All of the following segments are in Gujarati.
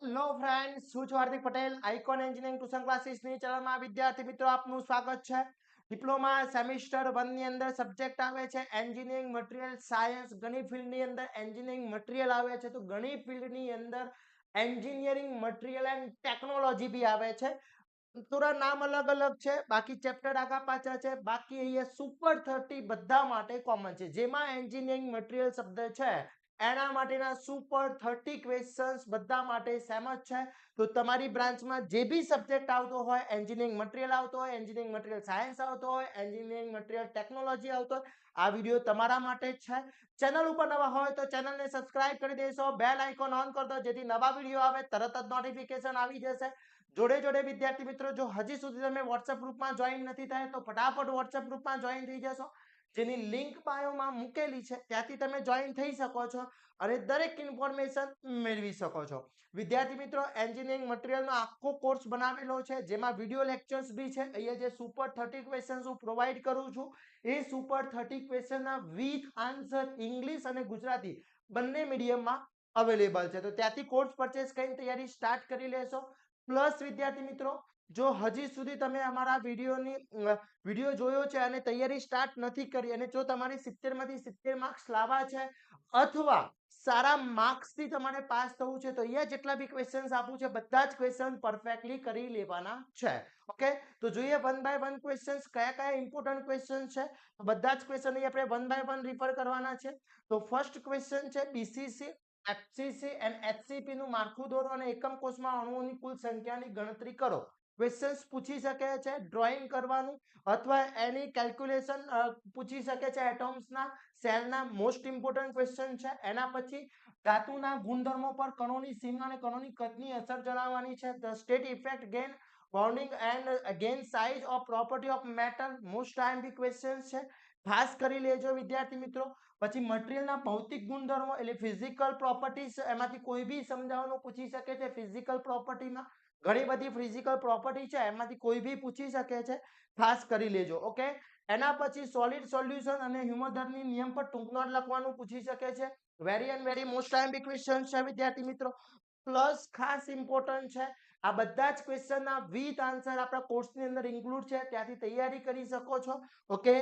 હેલો ફ્રેન્ડ્સ, હું છું Hardik Patel. Icon engineering tuition ક્લાસીસની ચેનલમાં વિદ્યાર્થી મિત્રો આપનું સ્વાગત છે. ડિપ્લોમા સેમિસ્ટર 1 ની અંદર સબ્જેક્ટ આવે છે એન્જિનિયરિંગ મટીરીયલ સાયન્સ. ઘણી ફિલ્ડની અંદર એન્જિનિયરિંગ મટીરીયલ આવે છે, તો ઘણી ફિલ્ડની અંદર એન્જિનિયરિંગ મટીરીયલ એન્ડ ટેકનોલોજી બી આવે છે. થોડા નામ અલગ અલગ છે, બાકી ચેપ્ટર આગા પાછા છે. બાકી અહીંયા સુપર 30 બધા માટે કોમન છે. જેમાં એન્જિનિયરિંગ મટીરીયલ શબ્દ છે એના માટેના સુપર 30 ક્વેશ્ચન્સ બધા માટે સેમ જ છે. તો તમારી બ્રાન્ચમાં જે બી સબ્જેક્ટ આવતો હોય, એન્જિનિયરિંગ મટીરીયલ આવતો હોય, એન્જિનિયરિંગ મટીરીયલ સાયન્સ આવતો હોય, એન્જિનિયરિંગ મટીરીયલ ટેકનોલોજી આવતો હોય, આ વિડીયો તમારા માટે જ છે. ચેનલ ઉપર નવા હોય તો ચેનલને સબસ્ક્રાઇબ કરી દેશો, બેલ આઇકોન ઓન કરી દો જેથી નવા વિડીયો આવે તરત જ નોટિફિકેશન આવી જશે. જોડે જોડે વિદ્યાર્થી મિત્રો, જો હજી સુધી તમે વોટ્સએપ ગ્રુપમાં જોઈન નથી થયા તો ફટાફટ વોટ્સએપ ગ્રુપમાં જોઈન થઈ જશો, જેની લિંક બાયોમાં મૂકેલી છે, ત્યાંથી તમે જોઈન થઈ શકો છો અને દરેક ઇન્ફોર્મેશન મેળવી શકો છો. વિદ્યાર્થી મિત્રો, એન્જિનિયરિંગ મટીરીયલનો આખો કોર્સ બનાવેલો છે, જેમાં વિડીયો લેક્ચર્સ બી છે. અહીંયા જે સુપર 30 ક્વેશ્ચન્સ હું પ્રોવાઈડ કરું છું, એ સુપર 30 ક્વેશ્ચનના વિથ આન્સર ઇંગ્લિશ અને ગુજરાતી બંને મીડિયમમાં અવેલેબલ છે. તો ત્યાંથી કોર્સ પરચેસ કરીને તૈયારી સ્ટાર્ટ કરી લેશો. પ્લસ વિદ્યાર્થી મિત્રો, જો હજી સુધી તમે અમારા વિડીયો જોયો છે અને તૈયારી સ્ટાર્ટ નથી કરી, અને જો તમારે 70 માંથી 70 માર્ક્સ લાવવા છે અથવા સારા માર્ક્સથી તમારે પાસ થવું છે, તો અહીંયા જેટલા બી ક્વેશ્ચન્સ આપું છે બધા જ ક્વેશ્ચન પરફેક્ટલી કરી લેવાના છે. ઓકે, તો જોઈએ વન બાય વન ક્વેશ્ચન્સ કયા કયા ઇમ્પોર્ટન્ટ ક્વેશ્ચન છે. બધા જ ક્વેશ્ચન અહીં આપણે વન બાય વન રિફર કરવાના છે. તો ફર્સ્ટ ક્વેશ્ચન છે બીસીસી, એફસીસી એન્ડ એચસીપી નું માળખું દોરો અને એકમ કોષમાં અણુઓની કુલ સંખ્યાની ગણતરી કરો. ક્વેશ્ચન્સ પૂછી શકે છે, ડ્રોઈંગ કરવાનું અથવા એની કેલ્ક્યુલેશન પૂછી શકે છે. એટમ્સના, સેલના મોસ્ટ ઇમ્પોર્ટન્ટ ક્વેશ્ચન છે. એના પછી ધાતુના ગુણધર્મો પર કણોની સીમા અને કણોની કદની અસર જણાવવાની છે. The state effect gain bounding and gain size of property of matter most IMP question છે, ખાસ કરી લેજો વિદ્યાર્થી મિત્રો. પછી મટીરીયલના ભૌતિક ગુણધર્મો એટલે ફિઝિકલ પ્રોપર્ટીઝ, એમાંથી કોઈ બી સમજાવવાનું પૂછી શકે છે. ફિઝિકલ પ્રોપર્ટીમાં ઘણી બધી ફિઝિકલ પ્રોપર્ટી છે, એમાંથી કોઈ બી પૂછી શકે છે, ખાસ કરી લેજો. ઓકે, એના પછી સોલિડ સોલ્યુશન અને હ્યુમધર્મની નિયમ પર ટૂંક નોટ લખવાનું પૂછી શકે છે. Very and very most IMP question છે વિદ્યાર્થી મિત્રો. પ્લસ ખાસ ઇમ્પોર્ટન્ટ છે, આ બધા જ ક્વેશ્ચનના વિથ આન્સર આપણા કોર્સની અંદર ઇન્ક્લુડ છે, ત્યાંથી તૈયારી કરી શકો છો. ઓકે,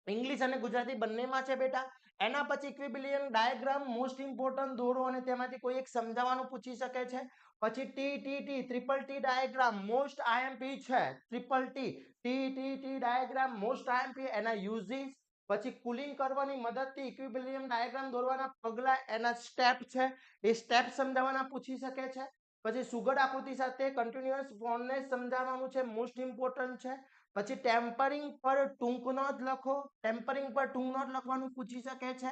ઇંગ્લિશ અને ગુજરાતી બંનેમાં છે બેટા. એના પછી ઇક્વિલિબ્રિયમ ડાયાગ્રામ મોસ્ટ ઇમ્પોર્ટન્ટ દોરો અને તેમાંથી કોઈ એક સમજાવવાનું પૂછી શકે છે. પછી triple T diagram most IMP છે. ટી ડાયાગ્રામ મોસ્ટ આઈએમપી, એના યુઝિસ. પછી કુલિંગ કરવાની મદદથી ઇક્વિલિબ્રિયમ ડાયાગ્રામ દોરવાના પગલા, એના સ્ટેપ છે, એ સ્ટેપ સમજાવવાના પૂછી શકે છે. પછી સુઘડ આકૃતિ સાથે કન્ટિન્યુઅસ બોન્ડને સમજાવવાનું છે, મોસ્ટ ઇમ્પોર્ટન્ટ છે. પછી ટેમ્પરિંગ પર ટૂંક નોટ લખો, ટેમ્પરિંગ પર ટૂંક નોટ લખવાનું પૂછી શકે છે.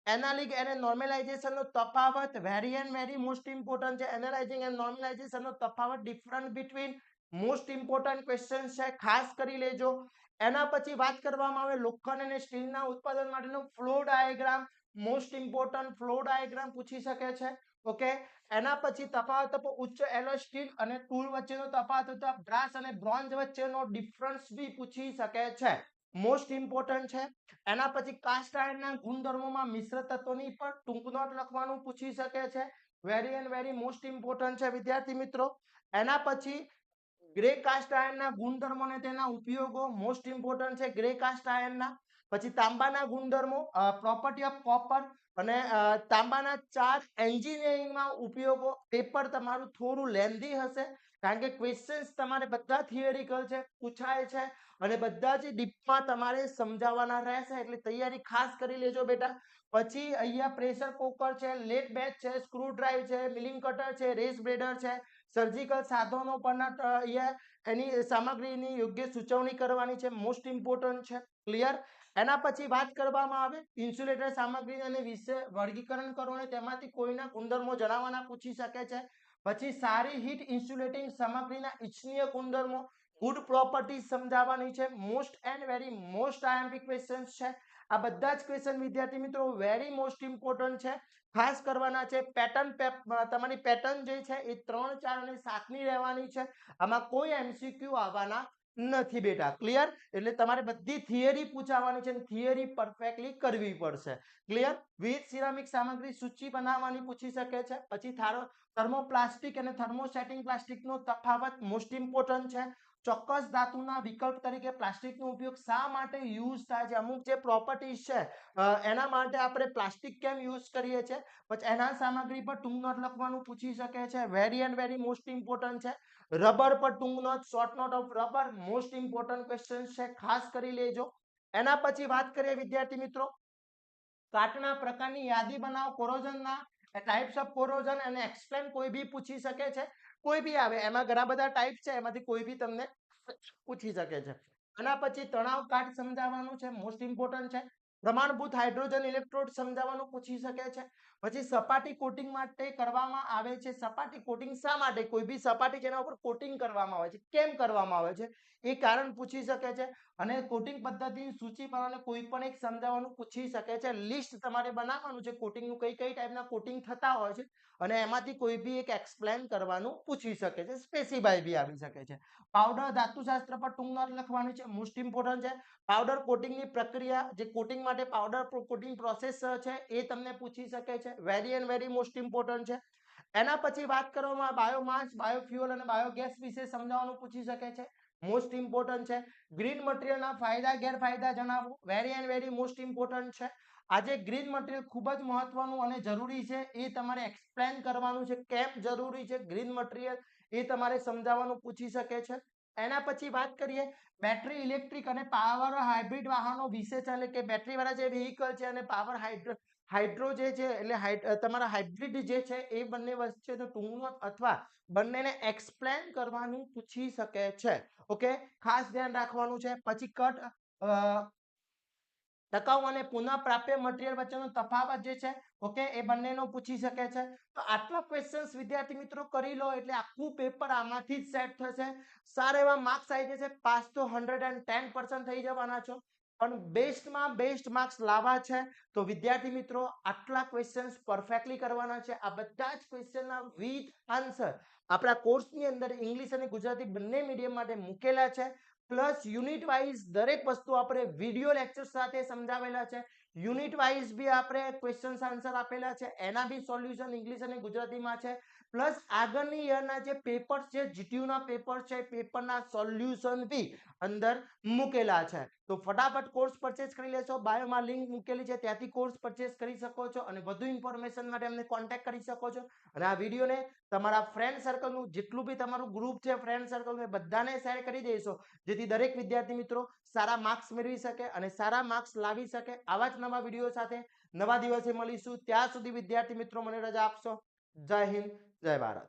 એનાલિક અને નોર્મલાઇઝેશન નો તફાવત very and very most important છે. એનાલાઇઝિંગ એન્ડ નોર્મલાઇઝેશન નો તફાવત, difference between most important question છે, ખાસ કરી લેજો. એના પછી વાત કરવામાં આવે લોખંડ અને સ્ટીલના ઉત્પાદન માટેનો flow diagram, most important flow diagram પૂછી શકે છે. ઓકે, એના પછી તફાવત ઉચ્ચ એલોય સ્ટીલ અને ટૂલ વચ્ચેનો તફાવત તથા બ્રાસ અને બ્રોન્ઝ વચ્ચેનો ડિફરન્સ બી પૂછી શકે છે, મોસ્ટ ઇમ્પોર્ટન્ટ છે. એના પછી કાસ્ટ આયર્નના ગુણધર્મોમાં મિશ્ર તત્વોની પર ટૂંક નોટ લખવાનું પૂછી શકે છે. Very and very most important છે વિદ્યાર્થી મિત્રો. એના પછી ગ્રે કાસ્ટ આયર્નના ગુણધર્મો અને તેના ઉપયોગો મોસ્ટ ઇમ્પોર્ટન્ટ છે, ગ્રે કાસ્ટ આયર્નના. પછી તાંબાના ગુણધર્મો, પ્રોપર્ટી ઓફ કોપર અને તાંબાના 4 એન્જિનિયરિંગમાં ઉપયોગો. પેપર તમારું થોડું લેન્ધી હશે, કારણ કે ક્વેશ્ચન્સ તમારે બધા થિયરિકલ છે, પૂછાય છે અને બધા જ ડીપમાં તમારે સમજાવવાના રહેશે, એટલે તૈયારી ખાસ કરી લેજો બેટા. પછી અહીંયા પ્રેશર કુકર છે, લેટ બેચ છે, સ્ક્રૂ ડ્રાઈવ છે, મિલિંગ કટર છે, રેસ બ્રેડર છે, સર્જિકલ સાધનો પરના અહીંયા એની સામગ્રીની યોગ્ય સૂચવણી કરવાની છે, મોસ્ટ ઇમ્પોર્ટન્ટ છે. ક્લિયર. એના પછી વાત કરવામાં આવે ઇન્સ્યુલેટર સામગ્રી અને વિશે વર્ગીકરણ કરો અને તેમાંથી કોઈના ગુણધર્મો જણાવવાના પૂછી શકે છે. પછી સારી હીટ ઇન્સ્યુલેટિંગ સામગ્રીના ઇચ્છનીય ગુણધર્મો, ગુડ પ્રોપર્ટી સમજાવવાની છે, most and very most IMP questions છે. આ બધા જ ક્વેશ્ચન વિદ્યાર્થી મિત્રો વેરી મોસ્ટ ઇમ્પોર્ટન્ટ છે, ખાસ કરવાના છે. પેટર્ન, તમારી પેટર્ન જે છે એ 3, 4 અને 7 ની રહેવાની છે. આમાં કોઈ એમસીક્યુ આવવાના નથી બેટા. ક્લિયર? એટલે તમારે બધી થિયરી પૂછાવાની છે અને થિયરી પરફેક્ટલી કરવી પડશે. ક્લિયર? વિવિધ સિરામિક સામગ્રી સૂચિ બનાવવાની પૂછી શકે છે. પછી થર્મોપ્લાસ્ટિક અને થર્મોસેટિંગ પ્લાસ્ટિકનો તફાવત મોસ્ટ ઇમ્પોર્ટન્ટ છે. ચોક્કસ ધાતુના વિકલ્પ તરીકે પ્લાસ્ટિકનો ઉપયોગ શા માટે યુઝ થાય છે? અમુક જે પ્રોપર્ટીઝ છે એના માટે આપણે પ્લાસ્ટિક કેમ યુઝ કરીએ છીએ? પછી એના સામગ્રી પર ટૂંક નોટ લખવાનું પૂછી શકે છે. Very and very most important છે. રબર પર ટૂંક note, short note of rubber most important question છે, ખાસ કરી લેજો. એના પછી વાત કરીએ વિદ્યાર્થી મિત્રો, કાટના પ્રકારની યાદી બનાવો. કોરોઝનના ટાઇપ્સ ઓફ કોરોઝન અને એક્સપ્લેન કોઈ બી પૂછી શકે છે. કોઈ બી આવે, એમાં ઘણા બધા ટાઈપ છે, એમાંથી કોઈ બી તમને પૂછી શકે છે. આના પછી તણાવ કાટ સમજાવવાનું છે, મોસ્ટ ઇમ્પોર્ટન્ટ છે. પ્રમાણભૂત હાઇડ્રોજન ઇલેક્ટ્રોડ સમજાવવાનું પૂછી શકે છે. પછી સપાટી કોટિંગ માટે કરવામાં આવે છે. સપાટી કોટિંગ શા માટે? કોઈ બી સપાટી જેના ઉપર કોટિંગ કરવામાં આવે છે, કેમ કરવામાં આવે છે એ કારણ પૂછી શકે છે. અને કોટિંગ પદ્ધતિની સૂચિ પ્રમાણે કોઈ પણ એક સમજાવવાનું પૂછી શકે છે. લિસ્ટ તમારે બનાવવાનું છે કોટિંગનું, કઈ કઈ ટાઈપના કોટિંગ થતા હોય છે અને એમાંથી કોઈ બી એક એક્સપ્લેન કરવાનું પૂછી શકે છે. સ્પેસિફાઈ બી આવી શકે છે. પાવડર ધાતુશાસ્ત્ર પર ટૂંક નોટ લખવાની છે, મોસ્ટ ઇમ્પોર્ટન્ટ છે. પાવડર કોટિંગની પ્રક્રિયા, જે કોટિંગ માટે પાવડર કોટિંગ પ્રોસેસ છે એ તમને પૂછી શકે છે. Very and very most important છે. એના પછી વાત કરવામાં બાયોમાસ, બાયોફ્યુઅલ અને બાયોગેસ વિશે સમજાવવાનું પૂછી શકે છે, મોસ્ટ ઇમ્પોર્ટન્ટ છે. ગ્રીન મટીરિયલના ફાયદા ગેરફાયદા જણાવો, very and very most important છે. આજે ગ્રીન મટીરિયલ ખૂબ જ મહત્વનું અને જરૂરી છે, એ તમારે એક્સપ્લેન કરવાનું છે. કેમ જરૂરી છે ગ્રીન મટીરિયલ એ તમારે સમજાવવાનું પૂછી શકે છે. એના પછી વાત કરીએ બેટરી ઇલેક્ટ્રિક અને પાવર હાઇબ્રિડ વાહનો વિશે છે, એટલે કે બેટરી વાળા જે વ્હીકલ છે અને પાવર હાઇડ્રો જે છે એટલે તમારા હાઇબ્રિડ જે છે એ બંને વચ્ચેનો ટૂંક અથવા બંનેને એક્સપ્લેન કરવાનું પૂછી શકે છે. ઓકે, ખાસ ધ્યાન રાખવાનું છે. પછી ટકાઉ અને પુનઃપ્રાપ્ય મટીરિયલ વચ્ચેનો તફાવત જે છે, ઓકે, એ બંનેનો પૂછી શકે છે. તો આટલા ક્વેશ્ચન્સ વિદ્યાર્થી મિત્રો કરી લો એટલે આખું પેપર આમાંથી જ સેટ થશે. સારા એવા માર્ક્સ આવી જશે. પાસ તો 110% થઈ જવાના છો. પણ બેસ્ટમાં બેસ્ટ માર્ક્સ લાવવા છે તો વિદ્યાર્થી મિત્રો આટલા ક્વેશ્ચન્સ પરફેક્ટલી કરવાના છે. આ બધા જ ક્વેશ્ચનના વિથ આન્સર આપણા કોર્સની અંદર ઇંગ્લિશ અને ગુજરાતી બંને મીડિયમ માટે મૂકેલા છે. પ્લસ યુનિટ વાઇઝ દરેક વસ્તુ આપણે વિડિયો લેક્ચર સાથે સમજાવેલા છે. યુનિટ વાઇઝ બી આપણે ક્વેશ્ચન્સ આન્સર આપેલા છે, એના બી સોલ્યુશન ઇંગ્લિશ અને ગુજરાતીમાં છે. પ્લસ આગળની યરના જે પેપર છે, જીટીયુના પેપર છે, પેપરના સોલ્યુશન બી અંદર મૂકેલા છે. તો ફટાફટ કોર્સ પરચેસ કરી લેશો. બાયોમાં લિંક મૂકેલી છે, ત્યાંથી કોર્સ પરચેસ કરી શકો છો અને વધુ ઇન્ફોર્મેશન માટે અમને કોન્ટેક્ટ કરી શકો છો. અને આ વિડીયોને તમારા ફ્રેન્ડ સર્કલનું જેટલું બી તમારું ગ્રુપ છે ફ્રેન્ડ સર્કલ બધાને શેર કરી દેશો, જેથી દરેક વિદ્યાર્થી મિત્રો સારા માર્ક્સ મેળવી શકે અને સારા માર્ક્સ લાવી શકે. આવા જ નવા વિડીયો સાથે નવા દિવસે મળીશું. ત્યાં સુધી વિદ્યાર્થી મિત્રો મને રજા આપશો. જય હિન્દ, જય ભારત.